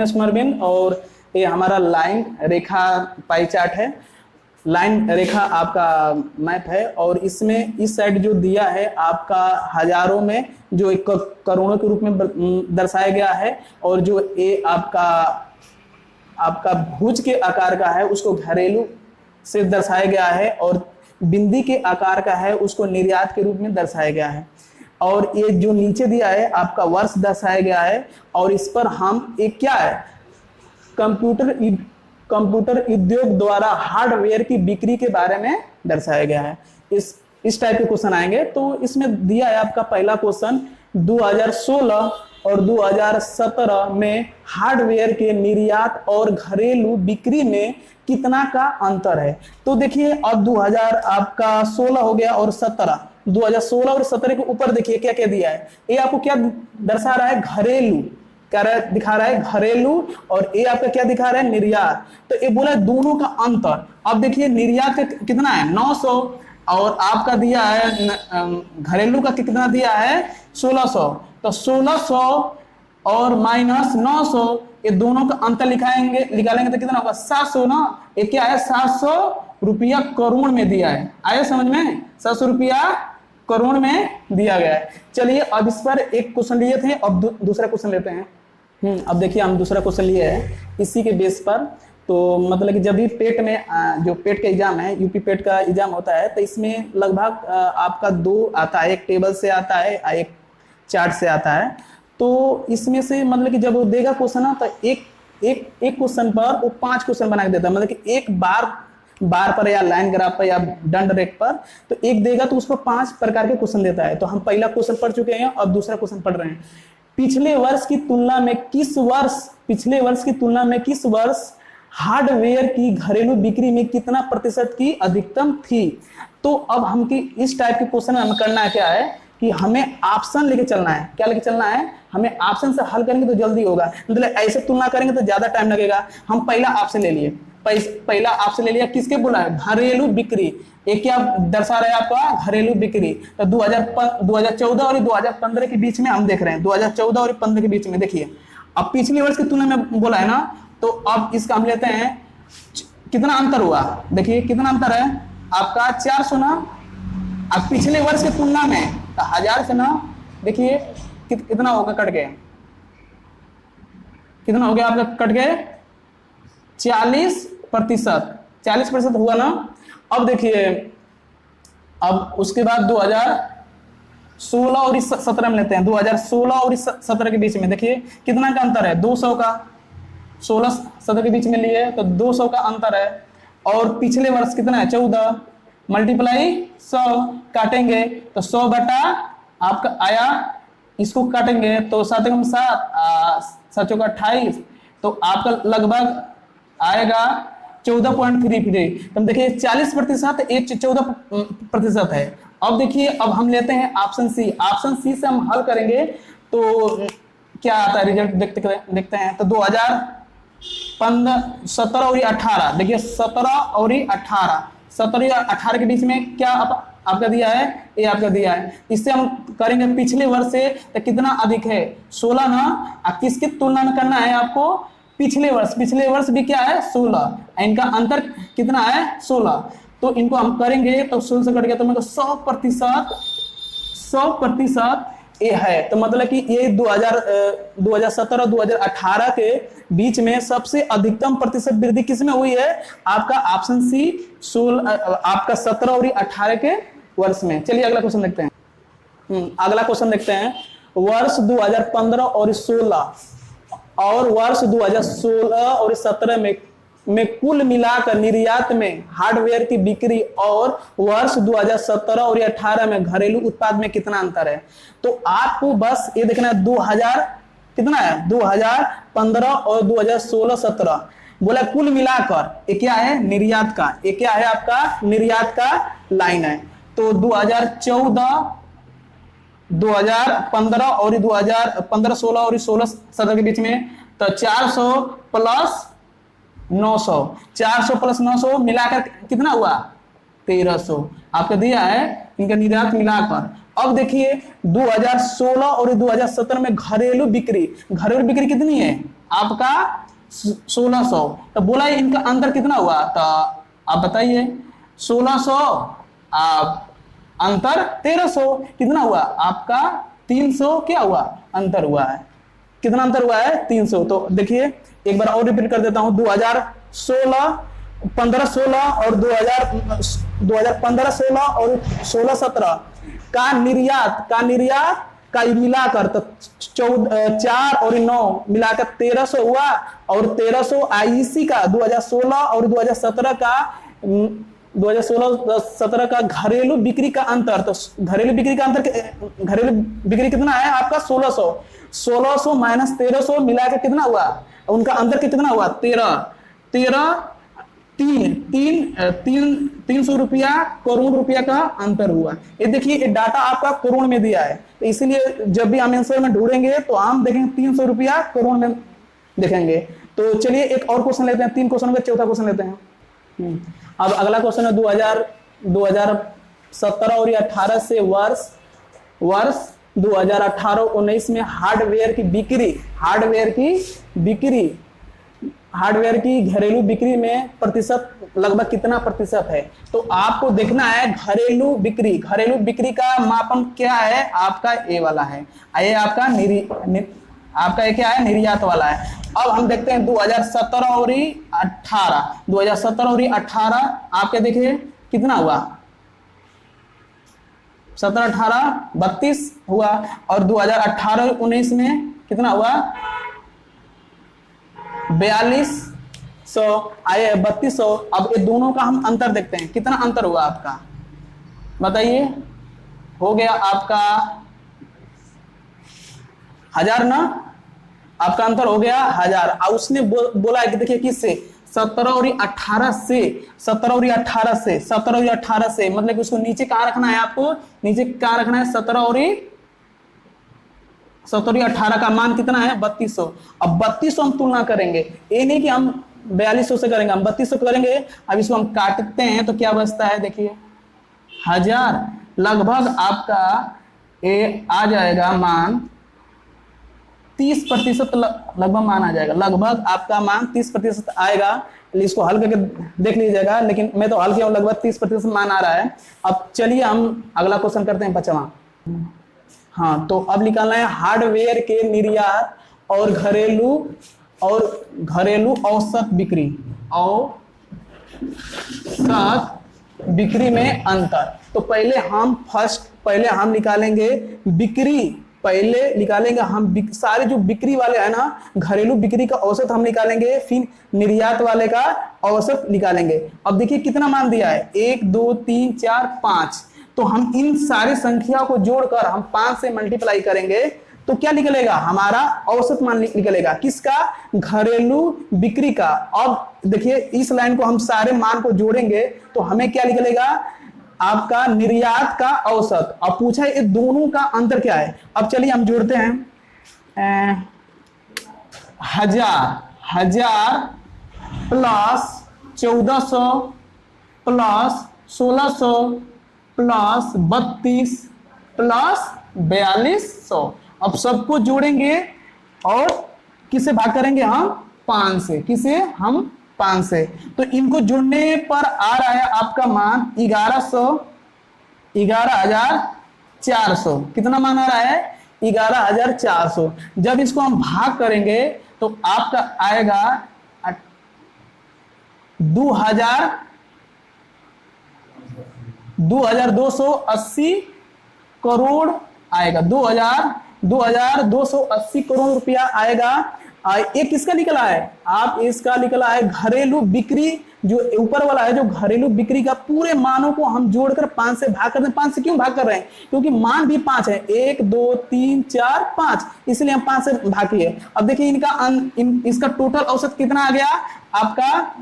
S Kumar और ये हमारा लाइन रेखा पाई चार्ट है, लाइन रेखा आपका मैप है। और इसमें इस साइड जो दिया है आपका हजारों में जो एक करोड़ों के रूप में दर्शाया गया है, और जो ये आपका भुज के आकार का है उसको घरेलू से दर्शाया गया है, और बिंदी के आकार का है उसको निर्यात के रूप में दर्शाया गया है। और ये जो नीचे दिया है आपका वर्ष दर्शाया गया है, और इस पर हम एक क्या है कंप्यूटर उद्योग द्वारा हार्डवेयर की बिक्री के बारे में दर्शाया गया है। इस टाइप के क्वेश्चन आएंगे। तो इसमें दिया है आपका पहला क्वेश्चन 2016 और 2017 में हार्डवेयर के निर्यात और घरेलू बिक्री में कितना का अंतर है। तो देखिए अब 2016 हो गया और 17, 2016 और 17 के ऊपर देखिए क्या क्या दिया है। ये आपको क्या दर्शा रहा है, घरेलू क्या दिखा रहा है, घरेलू, और ये आपका क्या दिखा रहा है, निर्यात। तो ये बोला दोनों का अंतर। अब देखिए निर्यात का कितना है 900, और आपका दिया है घरेलू का कितना दिया है 1600। तो 1600 और माइनस 900 ये दोनों का अंतर निकालेंगे तो कितना होगा 700 ना। ये क्या है 700 रुपया करोड़ में दिया है, आया समझ में, 700 रुपया करोड़ में दिया गया है। चलिए अब इस पर एक क्वेश्चन लिए थे, अब दूसरा क्वेश्चन लेते हैं। अब देखिए हम दूसरा क्वेश्चन लिए हैं इसी के बेस पर। तो मतलब कि जब भी पेट में जो पेट का एग्जाम है, यूपी पेट का एग्जाम होता है, तो इसमें लगभग आपका 2 आता है, एक टेबल से आता है, एक चार्ट से आता है। तो इसमें से मतलब कि जब वो देगा क्वेश्चन ना, तो एक क्वेश्चन पर वो 5 क्वेश्चन बना के देता है, मतलब कि एक बार पर या लाइन ग्राफ पर या दंड रेख पर, तो एक देगा तो उस पर 5 प्रकार के क्वेश्चन देता है। तो हम पहला क्वेश्चन पढ़ चुके हैं, अब दूसरा क्वेश्चन पढ़ रहे हैं। पिछले वर्ष की तुलना में किस वर्ष हार्डवेयर की घरेलू बिक्री में कितना प्रतिशत की अधिकतम थी। तो अब हम की इस टाइप के क्वेश्चन हमें करना है क्या है कि हमें ऑप्शन लेके चलना है। क्या लेके चलना है, हमें ऑप्शन से हल करेंगे तो जल्दी होगा, मतलब ऐसे तुलना करेंगे तो ज्यादा टाइम लगेगा। हम पहला ऑप्शन ले लिए, पहला ऑप्शन ले लिया, किसके बोला है, घरेलू बिक्री। ये क्या दर्शा रहा है आपका, घरेलू बिक्री। तो 2014 और 2015 के बीच में हम देख रहे हैं, 2014 और 15 के बीच में देखिए। अब पिछले वर्ष की तुलना में बोला है ना, तो अब इसका हम लेते हैं कितना अंतर हुआ। देखिए कितना अंतर है आपका 400 ना। अब पिछले वर्ष की तुलना में तो 1000 से ना, देखिए कितना होगा कट के, कितना हो गया आपका कट के 40% हुआ ना। अब देखिए अब उसके बाद 2016 और 17 में लेते हैं, 2016 और 17 के बीच में देखिए कितना का अंतर है, 200 का। 16-17 के बीच में लिए तो 200 का अंतर है। और पिछले वर्ष कितना है 14, मल्टीप्लाई 100 काटेंगे तो 100 बटा आपका आया, इसको काटेंगे तो 7 × 7 = 28, तो आपका लगभग आएगा 14.33। तो देखिए 40% ये 14% है। अब देखिए अब हम लेते हैं ऑप्शन सी। ऑप्शन सी से हम हल करेंगे तो क्या आता है रिजल्ट देखते हैं। तो 2015, 17 और 18, देखिए 17 और 18 के बीच में क्या आपका दिया है, ये आपका दिया है। इससे हम करेंगे पिछले वर्ष से तो कितना अधिक है 16 ना। किसकी तुलना में करना है आपको, पिछले वर्ष भी क्या है 16, इनका अंतर कितना है 16। तो इनको हम करेंगे तो 16 से कट गया तो मतलब 100% ये है। तो मतलब कि ये 2017 और 2018 के बीच में सबसे अधिकतम प्रतिशत वृद्धि किसमें हुई है, आपका ऑप्शन सी 16, आपका 17 और 18 के वर्ष में। चलिए अगला क्वेश्चन देखते हैं। अगला क्वेश्चन देखते हैं, वर्ष 2015 और 16 और वर्ष 2016 और 17 में कुल मिलाकर निर्यात में हार्डवेयर की बिक्री और वर्ष 2017 और 18 में घरेलू उत्पाद में कितना अंतर है। तो आपको बस ये देखना है 2000 कितना है 2015 और 2016-17 बोला कुल मिलाकर ये क्या है निर्यात का, ये क्या है आपका निर्यात का लाइन है। तो 2014, 2015 और 2015-16 और 16-17 के बीच में तो 400 प्लस 900, 400 प्लस 900 मिलाकर कितना हुआ 1300 आपका दिया है इनका निर्यात मिलाकर। अब देखिए 2016 और 2017 में घरेलू बिक्री कितनी है आपका 1600। तो बोला इनका अंतर कितना हुआ, तो आप बताइए 1600 आप अंतर 1300 कितना हुआ आपका 300 क्या हुआ अंतर हुआ है, कितना अंतर हुआ है 300। तो देखिए एक बार और रिपीट कर देता हूं, 2015-16 और 2015-16 और 16-17 का निर्यात का मिलाकर तो 4 और 9 मिलाकर 1300 हुआ, और 1300 आईईसी का 2016 और 2017 का 2016-17 का घरेलू बिक्री का अंतर। तो घरेलू बिक्री कितना है आपका 1600 माइनस 1300 मिलाकर कितना हुआ, उनका अंतर कितना हुआ 300 रुपया करोड़ रुपया का अंतर हुआ। ये देखिए ये डाटा आपका करोड़ में दिया है, तो इसीलिए जब भी हम आंसर में ढूंढेंगे तो हम देखेंगे 300 रुपया करोड़ में देखेंगे। तो चलिए एक और क्वेश्चन लेते हैं, 3 क्वेश्चन का चौथा क्वेश्चन लेते हैं। अब अगला क्वेश्चन है 2017 और 18 से वर्ष 2018-19 में हार्डवेयर की घरेलू बिक्री में प्रतिशत लगभग कितना प्रतिशत है। तो आपको देखना है घरेलू बिक्री का मापन क्या है आपका, ए वाला है, ये आपका आपका ये क्या है निर्यात वाला है। अब हम देखते हैं 2017 और 18 आपके देखिए कितना हुआ 17-18 32 हुआ, और 2018-19 में कितना हुआ 4200 आए 3200। अब ये दोनों का हम अंतर देखते हैं, कितना अंतर हुआ आपका बताइए, हो गया आपका 1000 ना, आपका अंतर हो गया 1000। और उसने बोला है कि देखिए किससे 17 और 18 से मतलब कि उसको नीचे कहां रखना है, आपको नीचे कहां रखना है 17 और 18 का मान कितना है 3200। अब 3200 हम तुलना करेंगे, ये नहीं कि हम 4200 से करेंगे, हम 3200 करेंगे। अब इसको हम काटते हैं तो क्या बचता है देखिए 1000, लगभग आपका ये आ जाएगा मान 30% लगभग मान आ जाएगा, लगभग आपका मान 30% आएगा। इसको हल करके देख लीजिएगा, लेकिन मैं तो हल किया हूं, लगभग 30% मान आ रहा है। अब चलिए हम अगला क्वेश्चन करते हैं 5वां। हाँ, तो अब निकालना है हार्डवेयर के निर्यात और घरेलू औसत बिक्री में अंतर। तो पहले हम निकालेंगे बिक्री, सारे जो बिक्री वाले है ना, घरेलू बिक्री का औसत हम निकालेंगे, फिर निर्यात वाले का औसत निकालेंगे। अब देखिए कितना मान दिया है 1 2 3 4 5, तो हम इन सारी संख्या को जोड़कर हम 5 से मल्टीप्लाई करेंगे तो क्या निकलेगा हमारा औसत मान निकलेगा, किसका घरेलू बिक्री का। अब देखिए इस लाइन को हम सारे मान को जोड़ेंगे तो हमें क्या निकलेगा आपका निर्यात का औसत। अब पूछा है ये दोनों का अंतर क्या है। अब चलिए हम जोड़ते हैं 1000 प्लस 1400 प्लस 1600 प्लस 32 प्लस 4200। अब सबको जोड़ेंगे और किसे भाग करेंगे हम 5 से, किसे हम 5 से। तो इनको जोड़ने पर आ रहा है आपका मान 11,400। कितना मान आ रहा है 11,400। जब इसको हम भाग करेंगे तो आपका आएगा 2,280 करोड़ आएगा, 2,280 करोड़ रुपया आएगा। ये किसका निकला है, आप इसका निकला है घरेलू बिक्री, जो ऊपर वाला है जो घरेलू बिक्री का पूरे मानों को हम जोड़कर 5 से भाग करते हैं। 5 से क्यों भाग कर रहे हैं, क्योंकि मान भी 5 है, 1 2 3 4 5, इसलिए हम 5 से भाग किए। अब देखिए इसका टोटल औसत कितना आ गया आपका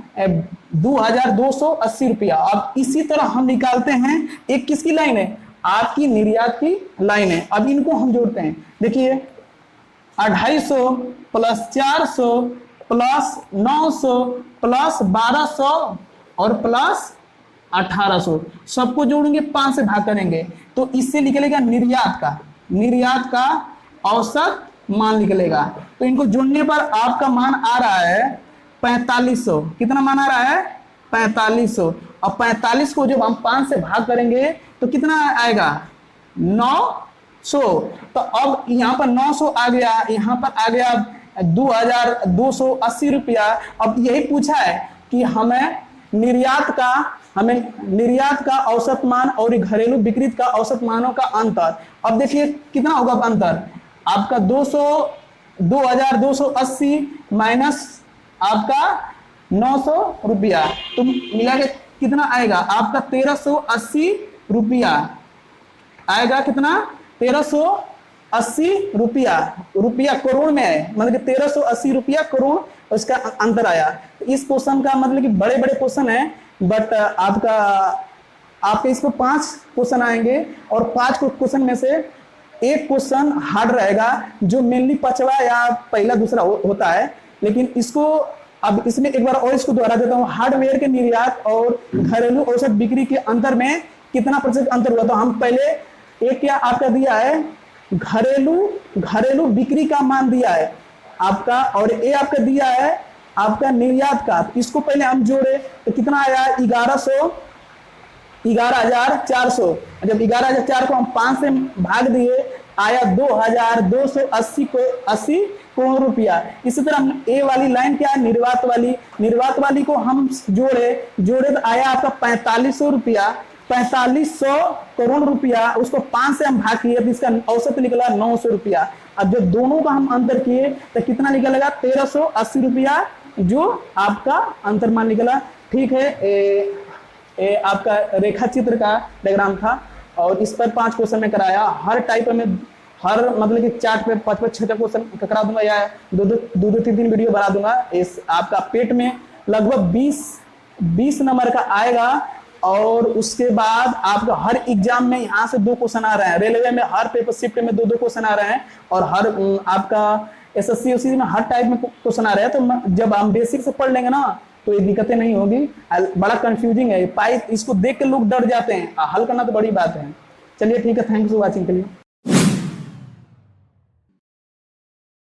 2,280 रुपया। अब इसी तरह हम निकालते हैं, एक किसकी लाइन है आपकी निर्यात की लाइन है। अब इनको हम जोड़ते हैं, देखिए 250 प्लस 400 प्लस 900 प्लस 1200 और प्लस 1800, सबको जोड़ेंगे 5 से भाग करेंगे तो इससे निकलेगा निर्यात का औसत मान निकलेगा। तो इनको जोड़ने पर आपका मान आ रहा है 4500। कितना मान आ रहा है? 4500। और 45 को जब हम 5 से भाग करेंगे तो कितना आएगा? 900। तो अब यहाँ पर 900 आ गया, यहाँ पर आ गया 2280 रुपया। अब यही पूछा है कि हमें निर्यात का औसत मान और घरेलू बिक्री का औसत मानों का अंतर। अब देखिए कितना होगा अंतर आपका 2280 माइनस आपका 900 रुपया, तो मिला के कितना आएगा आपका 1380 रुपया आएगा। कितना? 1380 रुपया करोड़ में है, मतलब कि 1380 रुपया करोड़ उसका अंतर आया। इस क्वेश्चन का मतलब कि बड़े बड़े क्वेश्चन है, बट आपके इसको 5 क्वेश्चन आएंगे और 5 क्वेश्चन में से एक क्वेश्चन हार्ड रहेगा जो मेनली पचवा या पहला दूसरा होता है। लेकिन इसको अब इसमें एक बार और इसको दोहरा देता हूँ, हार्डवेयर के निर्यात और घरेलू औसत बिक्री के अंतर में कितना प्रतिशत अंतर हुआ। तो हम पहले एक क्या आपका दिया है घरेलू बिक्री का मान दिया है आपका, और ये आपका दिया है आपका निर्यात का। इसको पहले हम जोड़े तो कितना आया? 11,400। जब 11,400 को हम 5 से भाग दिए आया 2,280 करोड़ रुपया। इसी तरह ए वाली लाइन क्या है? निर्वात वाली को हम जोड़े तो आया आपका 4500 रुपया, 4500 करोड़ रुपया। उसको 5 से हम भाग किए तो इसका औसत निकला 900 रुपया। अब जब दोनों का हम अंतर किए तो कितना निकलेगा? 1380 रुपया जो आपका अंतर मान निकला। ठीक है, आपका रेखा चित्र का डायग्राम था और इस पर 5 क्वेश्चन में कराया। हर टाइप में हर मतलब कि चार्ट पे 5-6 क्वेश्चन करा दूंगा या 2-3 वीडियो बना दूंगा। इस आपका पेट में लगभग 20 नंबर का आएगा और उसके बाद आपका हर एग्जाम में यहाँ से 2 क्वेश्चन आ रहे हैं। रेलवे में हर पेपर शिफ्ट में 2 क्वेश्चन आ रहे हैं और हर आपका SSC UC में हर टाइप में क्वेश्चन आ रहे हैं। तो जब हम बेसिक से पढ़ लेंगे ना तो ये दिक्कतें नहीं होगी। बड़ा कंफ्यूजिंग है, इसको देख के लोग डर जाते हैं, हल करना तो बड़ी बात है। चलिए ठीक है, थैंक्स फॉर वॉचिंग के लिए।